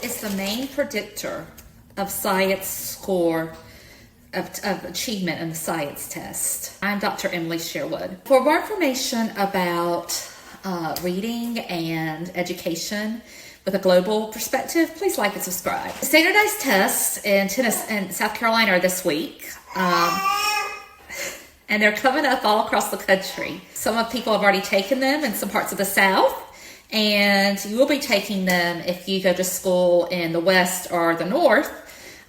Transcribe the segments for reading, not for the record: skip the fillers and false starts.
is the main predictor of science score, of achievement in the science test? I'm Dr. Emily Sherwood. For more information about reading and education with a global perspective, please like and subscribe. The standardized tests in Tennessee and South Carolina are this week. And they're coming up all across the country. Some of people have already taken them in some parts of the South, and you will be taking them if you go to school in the West or the North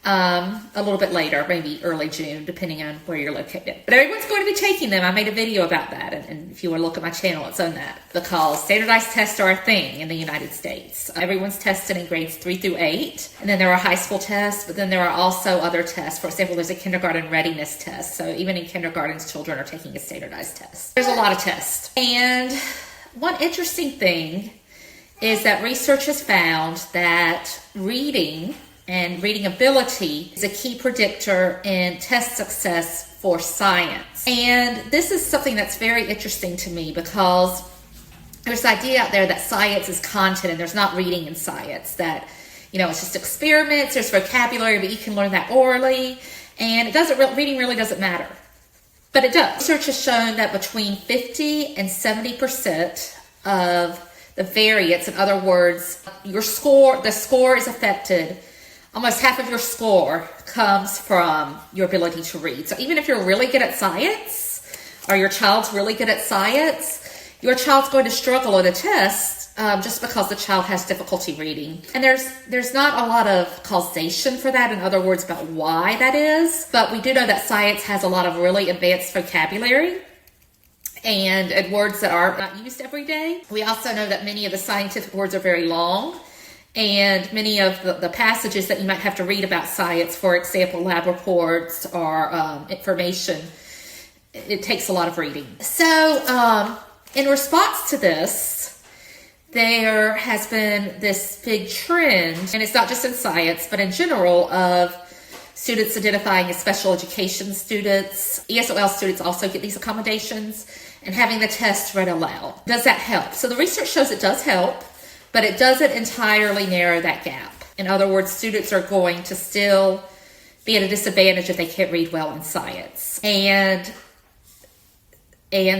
a little bit later, maybe early June, depending on where you're located. But everyone's going to be taking them. I made a video about that, and if you want to look at my channel, it's on that, because standardized tests are a thing in the United States. Everyone's tested in grades 3 through 8, and then there are high school tests, but then there are also other tests. For example, there's a kindergarten readiness test, so even in kindergartens, children are taking a standardized test. There's a lot of tests. And one interesting thing is that research has found that reading and reading ability is a key predictor in test success for science. And this is something that's very interesting to me, because there's this idea out there that science is content and there's not reading in science, that, you know, it's just experiments, there's vocabulary, but you can learn that orally, and reading really doesn't matter. But it does. Research has shown that between 50 and 70% of the variance, in other words, the score is affected. Almost half of your score comes from your ability to read. So even if you're really good at science, or your child's really good at science, your child's going to struggle at a test just because the child has difficulty reading. And there's not a lot of causation for that, in other words, about why that is. But we do know that science has a lot of really advanced vocabulary and words that are not used every day. We also know that many of the scientific words are very long. And many of the passages that you might have to read about science, for example, lab reports or information, it takes a lot of reading. So in response to this, there has been this big trend, and it's not just in science, but in general, of students identifying as special education students. ESOL students also get these accommodations, and having the test read aloud. Does that help? So the research shows it does help, but it doesn't entirely narrow that gap. In other words, students are going to still be at a disadvantage if they can't read well in science. And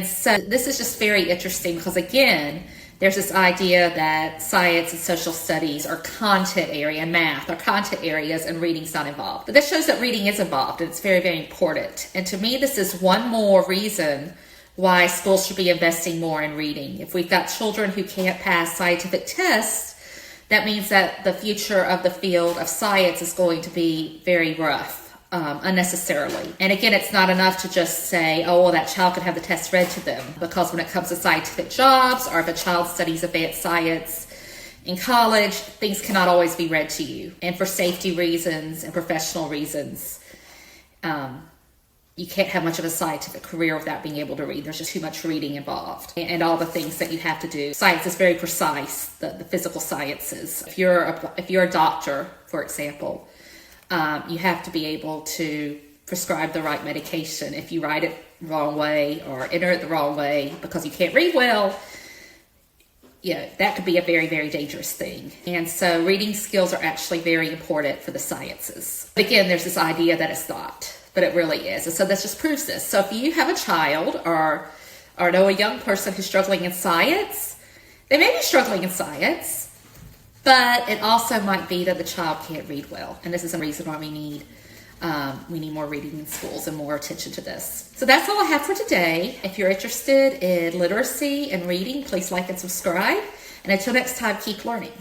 so this is just very interesting, because again, there's this idea that science and social studies are content area, and math are content areas, and reading's not involved. But this shows that reading is involved, and it's very, very important. And to me, this is one more reason why schools should be investing more in reading. If we've got children who can't pass scientific tests, that means that the future of the field of science is going to be very rough, unnecessarily. And again, it's not enough to just say, oh, well, that child could have the test read to them, because when it comes to scientific jobs, or if a child studies advanced science in college, things cannot always be read to you. And for safety reasons and professional reasons, you can't have much of a scientific career without being able to read. There's just too much reading involved, and all the things that you have to do. Science is very precise, the physical sciences. If you're a doctor, for example, you have to be able to prescribe the right medication. If you write it the wrong way or enter it the wrong way because you can't read well, yeah, that could be a very, very dangerous thing. And so reading skills are actually very important for the sciences. But again, there's this idea that it's not, but it really is. And so this just proves this. So if you have a child or know a young person who's struggling in science, they may be struggling in science, but it also might be that the child can't read well. And this is a reason why we need more reading in schools and more attention to this. So that's all I have for today. If you're interested in literacy and reading, please like and subscribe. And until next time, keep learning.